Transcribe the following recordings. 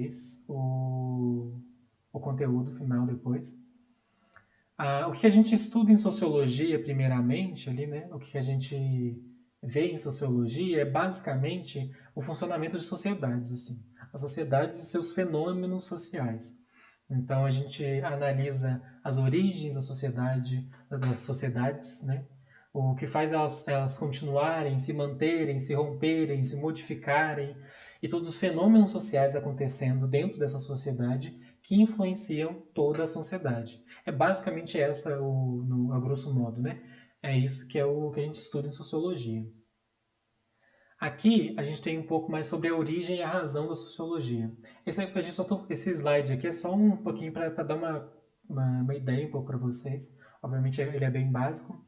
vocês o conteúdo final depois. O que a gente estuda em sociologia, primeiramente, ali, né? O que a gente vê em sociologia é basicamente o funcionamento de sociedades, assim. As sociedades e seus fenômenos sociais. Então, a gente analisa as origens das sociedades, né? O que faz elas continuarem, se manterem, se romperem, se modificarem, e todos os fenômenos sociais acontecendo dentro dessa sociedade que influenciam toda a sociedade. É basicamente essa, a grosso modo, né? É isso que é o que a gente estuda em sociologia. Aqui a gente tem um pouco mais sobre a origem e a razão da sociologia. Esse slide aqui é só um pouquinho para dar uma ideia um pouco para vocês. Obviamente ele é bem básico,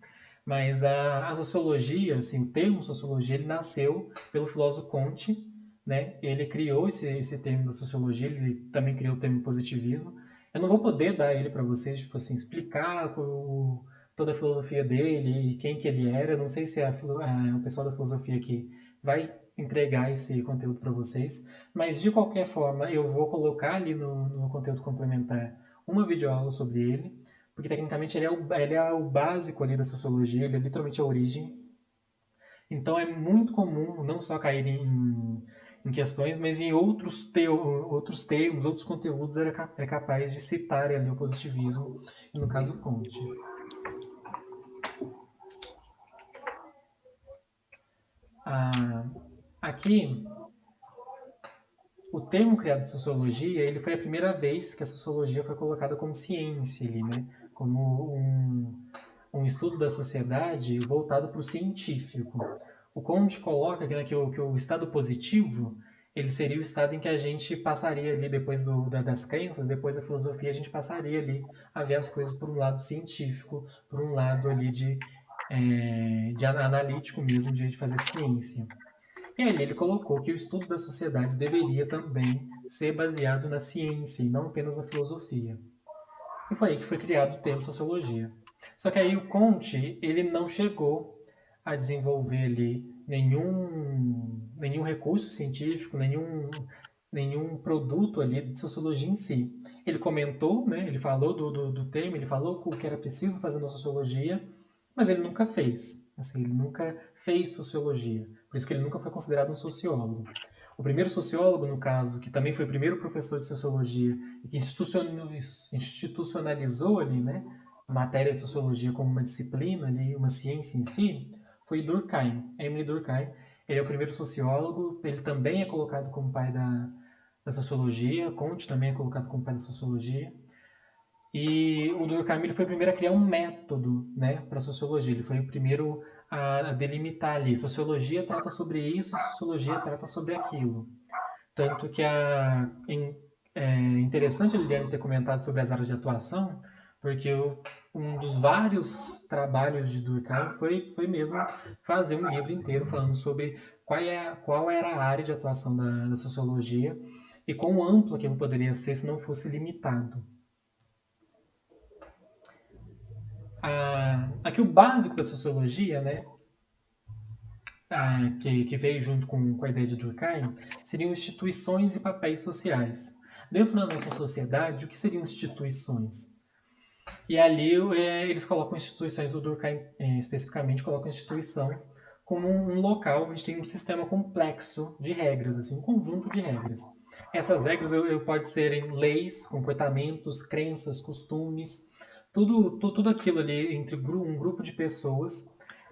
mas a sociologia, assim, o termo sociologia, ele nasceu pelo filósofo Comte, né? Ele criou esse termo da sociologia, ele também criou o termo positivismo. Eu não vou poder dar ele para vocês, tipo assim, explicar toda a filosofia dele e quem que ele era. Eu não sei se o pessoal da filosofia aqui vai entregar esse conteúdo para vocês, mas de qualquer forma eu vou colocar ali no conteúdo complementar uma videoaula sobre ele, porque tecnicamente ele é o básico ali da sociologia, ele é literalmente a origem. Então é muito comum não só cair em questões, mas em outros termos, outros conteúdos é capaz de citar ali o positivismo, e no caso Comte. Aqui, o termo criado de sociologia, ele foi a primeira vez que a sociologia foi colocada como ciência ali, né? Como um estudo da sociedade voltado para o científico. O Comte coloca aqui, né, que o estado positivo ele seria o estado em que a gente passaria ali depois das crenças, depois da filosofia, a gente passaria ali a ver as coisas por um lado científico, por um lado ali de analítico mesmo, de fazer ciência. E ali ele colocou que o estudo das sociedades deveria também ser baseado na ciência e não apenas na filosofia. E foi aí que foi criado o termo sociologia. Só que aí o Comte, ele não chegou a desenvolver ali nenhum recurso científico, nenhum produto ali de sociologia em si. Ele comentou, né, ele falou do termo, ele falou o que era preciso fazer na sociologia, mas ele nunca fez. Assim, ele nunca fez sociologia. Por isso que ele nunca foi considerado um sociólogo. O primeiro sociólogo, no caso, que também foi o primeiro professor de sociologia e que institucionalizou ali, né, a matéria de sociologia como uma disciplina, ali, uma ciência em si, foi Durkheim, Emile Durkheim. Ele é o primeiro sociólogo, ele também é colocado como pai da sociologia, Comte também é colocado como pai da sociologia. E o Durkheim ele foi o primeiro a criar um método, né, para a sociologia. Ele foi o primeiro a delimitar ali. Sociologia trata sobre isso, sociologia trata sobre aquilo. Tanto que é interessante ele ter comentado sobre as áreas de atuação, porque um dos vários trabalhos de Durkheim foi mesmo fazer um livro inteiro falando sobre qual era a área de atuação da sociologia e quão amplo aquilo poderia ser se não fosse limitado. Aqui o básico da sociologia, né, que veio junto com a ideia de Durkheim, seriam instituições e papéis sociais. Dentro da nossa sociedade, o que seriam instituições? E ali eles colocam instituições, o Durkheim especificamente coloca instituição como um local onde tem um sistema complexo de regras, assim, um conjunto de regras. Essas regras podem serem leis, comportamentos, crenças, costumes, tudo aquilo ali entre um grupo de pessoas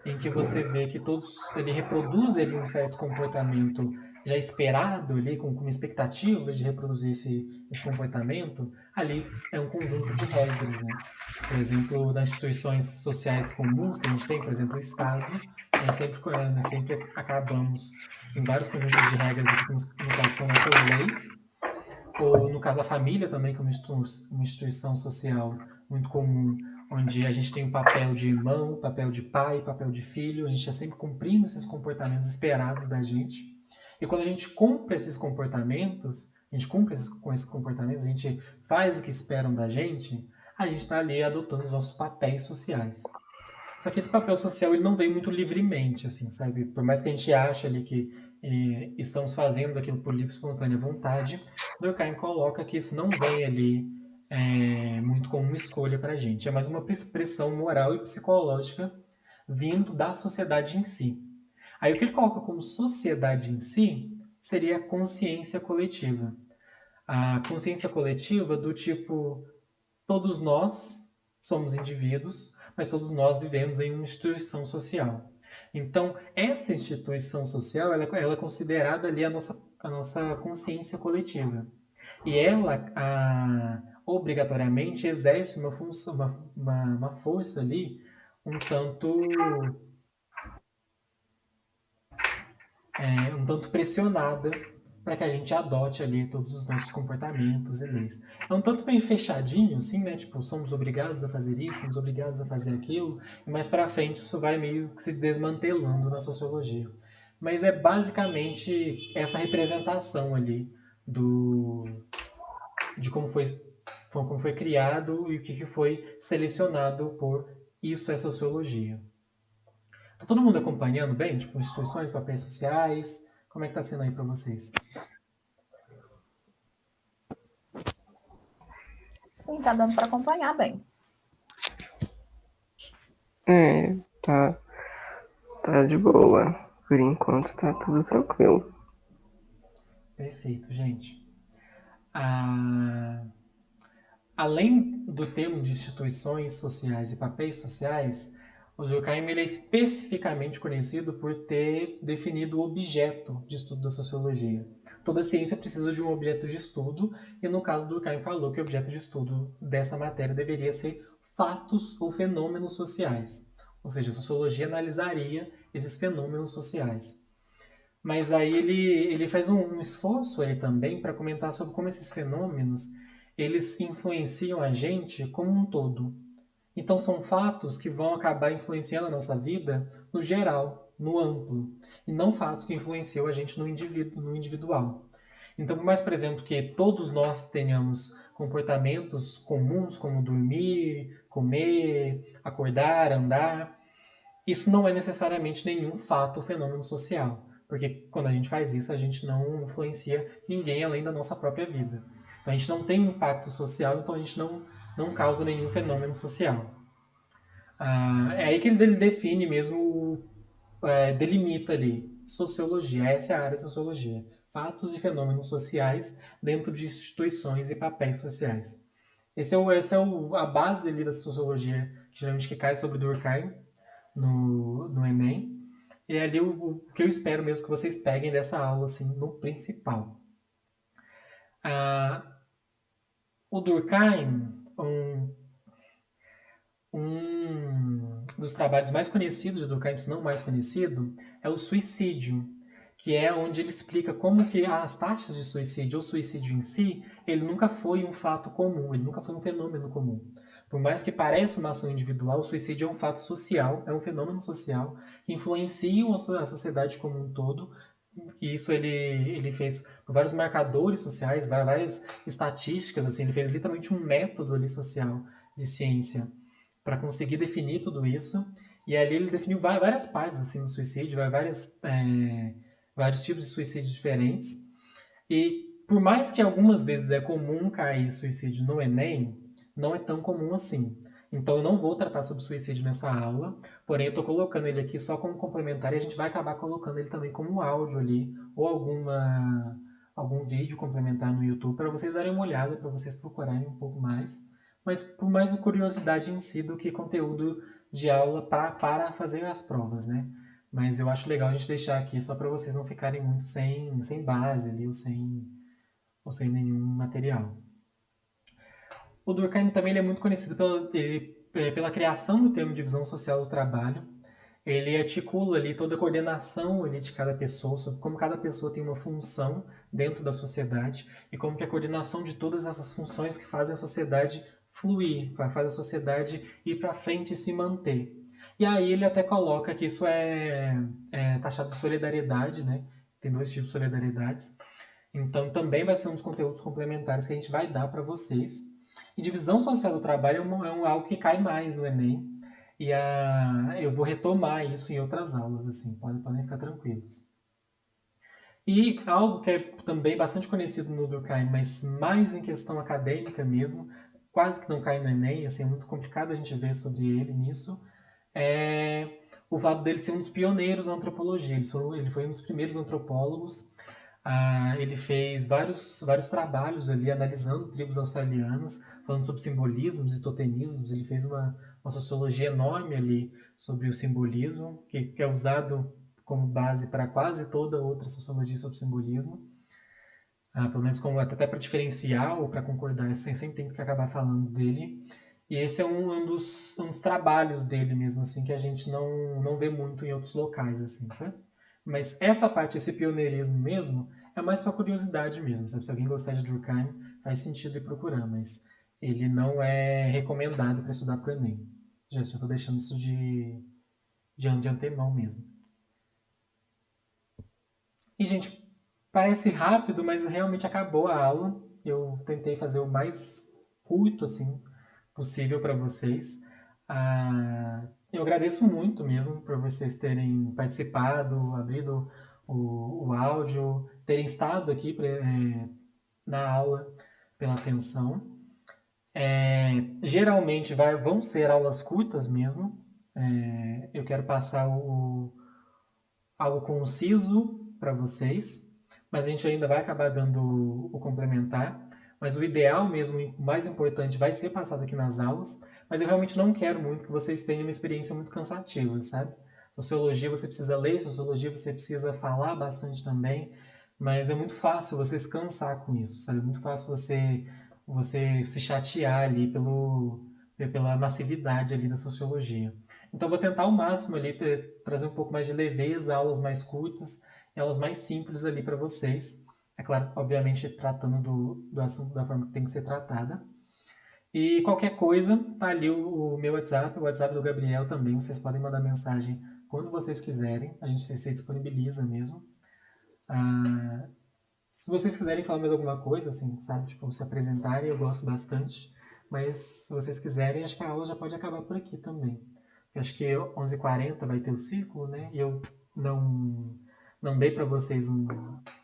em que você vê que todos ele reproduz ali um certo comportamento já esperado ali, com expectativas de reproduzir esse comportamento, ali é um conjunto de regras, né? Por exemplo, nas instituições sociais comuns que a gente tem, por exemplo, o Estado, nós sempre acabamos em vários conjuntos de regras aqui, no caso são nossas leis, ou no caso a família também, que é uma instituição social muito comum, onde a gente tem o papel de irmão, papel de pai, papel de filho, a gente está sempre cumprindo esses comportamentos esperados da gente. E quando a gente cumpre esses comportamentos, com esses comportamentos, a gente faz o que esperam da gente, a gente está ali adotando os nossos papéis sociais. Só que esse papel social ele não vem muito livremente, assim, sabe? Por mais que a gente ache ali que estamos fazendo aquilo por livre e espontânea vontade, Durkheim coloca que isso não vem ali muito como uma escolha para a gente, é mais uma pressão moral e psicológica vindo da sociedade em si. Aí o que ele coloca como sociedade em si seria a consciência coletiva. A consciência coletiva do tipo, todos nós somos indivíduos, mas todos nós vivemos em uma instituição social. Então, essa instituição social ela é considerada ali a nossa consciência coletiva. E ela, obrigatoriamente, exerce uma função, uma força ali um tanto pressionada para que a gente adote ali todos os nossos comportamentos e leis. É um tanto bem fechadinho, assim, né? Tipo, somos obrigados a fazer isso, somos obrigados a fazer aquilo, e mais para frente isso vai meio que se desmantelando na sociologia. Mas é basicamente essa representação ali de como foi criado e o que foi selecionado por isso é sociologia. Tá todo mundo acompanhando bem? Tipo, instituições, papéis sociais? Como é que tá sendo aí para vocês? Sim, tá dando para acompanhar bem. Tá de boa. Por enquanto tá tudo tranquilo. Perfeito, gente. Além do termo de instituições sociais e papéis sociais, o Durkheim ele é especificamente conhecido por ter definido o objeto de estudo da sociologia. Toda ciência precisa de um objeto de estudo, e no caso do Durkheim falou que o objeto de estudo dessa matéria deveria ser fatos ou fenômenos sociais. Ou seja, a sociologia analisaria esses fenômenos sociais. Mas aí ele faz um esforço ali também para comentar sobre como esses fenômenos eles influenciam a gente como um todo. Então são fatos que vão acabar influenciando a nossa vida no geral, no amplo, e não fatos que influenciam a gente no individual. Então, por mais, por exemplo, que todos nós tenhamos comportamentos comuns, como dormir, comer, acordar, andar, isso não é necessariamente nenhum fato ou fenômeno social, porque quando a gente faz isso, a gente não influencia ninguém além da nossa própria vida. Então a gente não tem impacto social, então a gente não causa nenhum fenômeno social. É aí que ele define mesmo, delimita ali, sociologia, essa é a área de sociologia. Fatos e fenômenos sociais dentro de instituições e papéis sociais. Essa é a base ali da sociologia, geralmente que cai sobre Durkheim, no Enem. E é ali o que eu espero mesmo que vocês peguem dessa aula, assim, no principal. O Durkheim, um dos trabalhos mais conhecidos de Durkheim, se não mais conhecido, é o suicídio, que é onde ele explica como que as taxas de suicídio ou suicídio em si, ele nunca foi um fato comum, ele nunca foi um fenômeno comum. Por mais que pareça uma ação individual, o suicídio é um fato social, é um fenômeno social que influencia a sociedade como um todo. E isso ele fez por vários marcadores sociais, várias estatísticas, assim, ele fez literalmente um método ali social de ciência para conseguir definir tudo isso. E ali ele definiu várias partes assim, do suicídio, vários tipos de suicídio diferentes. E por mais que algumas vezes é comum cair suicídio no Enem, não é tão comum assim. Então eu não vou tratar sobre suicídio nessa aula, porém eu estou colocando ele aqui só como complementar e a gente vai acabar colocando ele também como áudio ali, ou algum vídeo complementar no YouTube para vocês darem uma olhada, para vocês procurarem um pouco mais. Mas por mais curiosidade em si do que conteúdo de aula para fazer as provas, né? Mas eu acho legal a gente deixar aqui só para vocês não ficarem muito sem base ali ou sem nenhum material. O Durkheim também ele é muito conhecido pela criação do termo divisão social do trabalho. Ele articula ali toda a coordenação ali de cada pessoa, sobre como cada pessoa tem uma função dentro da sociedade e como que a coordenação de todas essas funções que fazem a sociedade fluir, faz a sociedade ir para frente e se manter. E aí ele até coloca que isso é taxado de solidariedade, né? Tem dois tipos de solidariedades. Então também vai ser um dos conteúdos complementares que a gente vai dar para vocês. E divisão social do trabalho algo que cai mais no Enem. E eu vou retomar isso em outras aulas, assim, podem ficar tranquilos. E algo que é também bastante conhecido no Durkheim, mas mais em questão acadêmica mesmo, quase que não cai no Enem, assim, é muito complicado a gente ver sobre ele nisso, é o fato dele ser um dos pioneiros da antropologia. Ele foi um dos primeiros antropólogos. Ele fez vários trabalhos ali analisando tribos australianas, falando sobre simbolismos e totemismos. Ele fez uma sociologia enorme ali sobre o simbolismo, que é usado como base para quase toda outra sociologia sobre simbolismo. Pelo menos como até para diferenciar ou para concordar, sem sempre tem que acabar falando dele. E esse é um dos trabalhos dele mesmo, assim, que a gente não vê muito em outros locais, assim, sabe? Mas essa parte, esse pioneirismo mesmo, é mais para curiosidade mesmo, sabe? Se alguém gostar de Durkheim, faz sentido ir procurar, mas ele não é recomendado para estudar para o Enem. Já estou deixando isso de antemão mesmo. E, gente, parece rápido, mas realmente acabou a aula. Eu tentei fazer o mais curto assim possível para vocês. Eu agradeço muito mesmo por vocês terem participado, abrido o áudio, terem estado aqui na aula pela atenção. Geralmente vão ser aulas curtas mesmo. Eu quero passar algo conciso para vocês, mas a gente ainda vai acabar dando o complementar. Mas o ideal mesmo, o mais importante, vai ser passado aqui nas aulas. Mas eu realmente não quero muito que vocês tenham uma experiência muito cansativa, sabe? Sociologia você precisa ler, sociologia você precisa falar bastante também, mas é muito fácil você se cansar com isso, sabe? É muito fácil você se chatear ali pela massividade ali da sociologia. Então, vou tentar ao máximo ali trazer um pouco mais de leveza, aulas mais curtas, aulas mais simples ali para vocês. É claro, obviamente, tratando do assunto da forma que tem que ser tratada. E qualquer coisa, tá ali o meu WhatsApp, o WhatsApp do Gabriel também. Vocês podem mandar mensagem quando vocês quiserem. A gente se disponibiliza mesmo. Se vocês quiserem falar mais alguma coisa, assim, sabe? Tipo, se apresentarem, eu gosto bastante. Mas se vocês quiserem, acho que a aula já pode acabar por aqui também. Eu acho que 11h40 vai ter o ciclo, né? E eu não, não dei para vocês um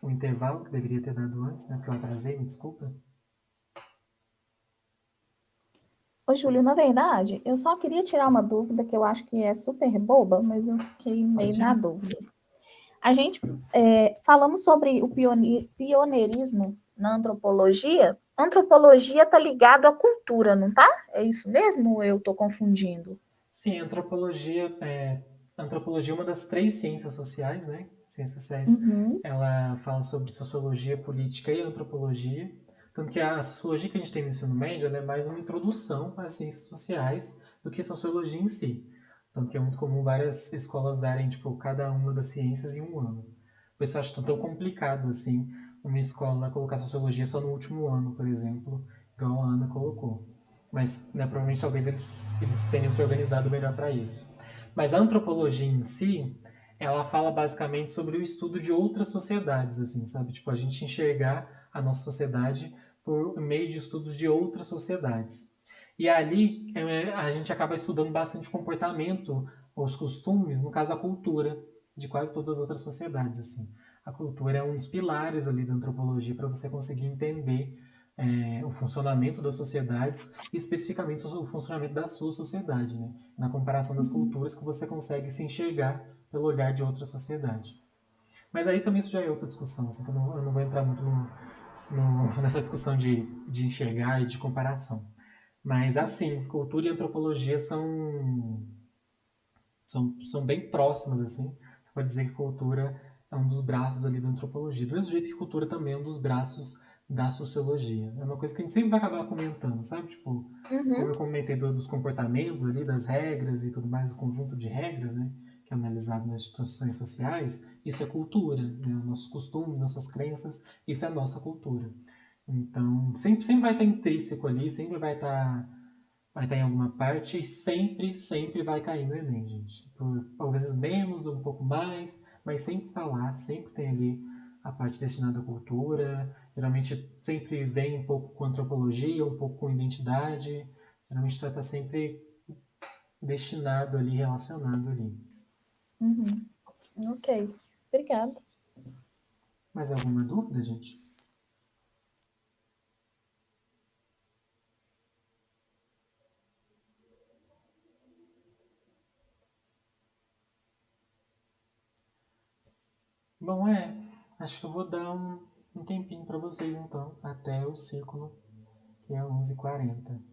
intervalo que deveria ter dado antes, né? Porque eu atrasei, me desculpa. Ô, Júlio, na verdade, eu só queria tirar uma dúvida que eu acho que é super boba, mas eu fiquei meio Pode na ir. dúvida. A gente falamos sobre o pioneirismo na antropologia. Antropologia está ligado à cultura, não tá? É isso mesmo ou eu estou confundindo? Sim, antropologia é uma das três ciências sociais, né? Ciências sociais, Uhum. ela fala sobre sociologia, política e antropologia. Tanto que a sociologia que a gente tem no ensino médio, ela é mais uma introdução às ciências sociais do que sociologia em si. Tanto que é muito comum várias escolas darem, tipo, cada uma das ciências em um ano. Por isso eu acho tão complicado, assim, uma escola colocar sociologia só no último ano, por exemplo, igual a Ana colocou. Mas né, provavelmente talvez eles tenham se organizado melhor para isso. Mas a antropologia em si, ela fala basicamente sobre o estudo de outras sociedades, assim, sabe? Tipo, a gente enxergar a nossa sociedade por meio de estudos de outras sociedades. E ali a gente acaba estudando bastante comportamento, os costumes, no caso a cultura, de quase todas as outras sociedades, assim. A cultura é um dos pilares ali da antropologia para você conseguir entender o funcionamento das sociedades e especificamente o funcionamento da sua sociedade, né? Na comparação das culturas que você consegue se enxergar pelo olhar de outra sociedade. Mas aí também isso já é outra discussão, assim, que eu não vou entrar muito nessa discussão de enxergar e de comparação. Mas assim, cultura e antropologia são bem próximas, assim. Você pode dizer que cultura é um dos braços ali da antropologia. Do mesmo jeito que cultura também é um dos braços da sociologia. É uma coisa que a gente sempre vai acabar comentando, sabe? Tipo, como Uhum. eu comentei dos comportamentos ali, das regras e tudo mais, o conjunto de regras, né? Que é analisado nas instituições sociais, isso é cultura, né? Nossos costumes, nossas crenças, isso é nossa cultura. Então, sempre vai estar intrínseco ali, sempre vai estar em alguma parte e sempre vai cair no Enem, gente. Por vezes menos, um pouco mais, mas sempre está lá, sempre tem ali a parte destinada à cultura. Geralmente sempre vem um pouco com antropologia, um pouco com identidade. Geralmente está sempre destinado ali, relacionado ali. Uhum. Ok, obrigada. Mais alguma dúvida, gente? Bom, acho que eu vou dar um tempinho para vocês então, até o ciclo, que é 11h40.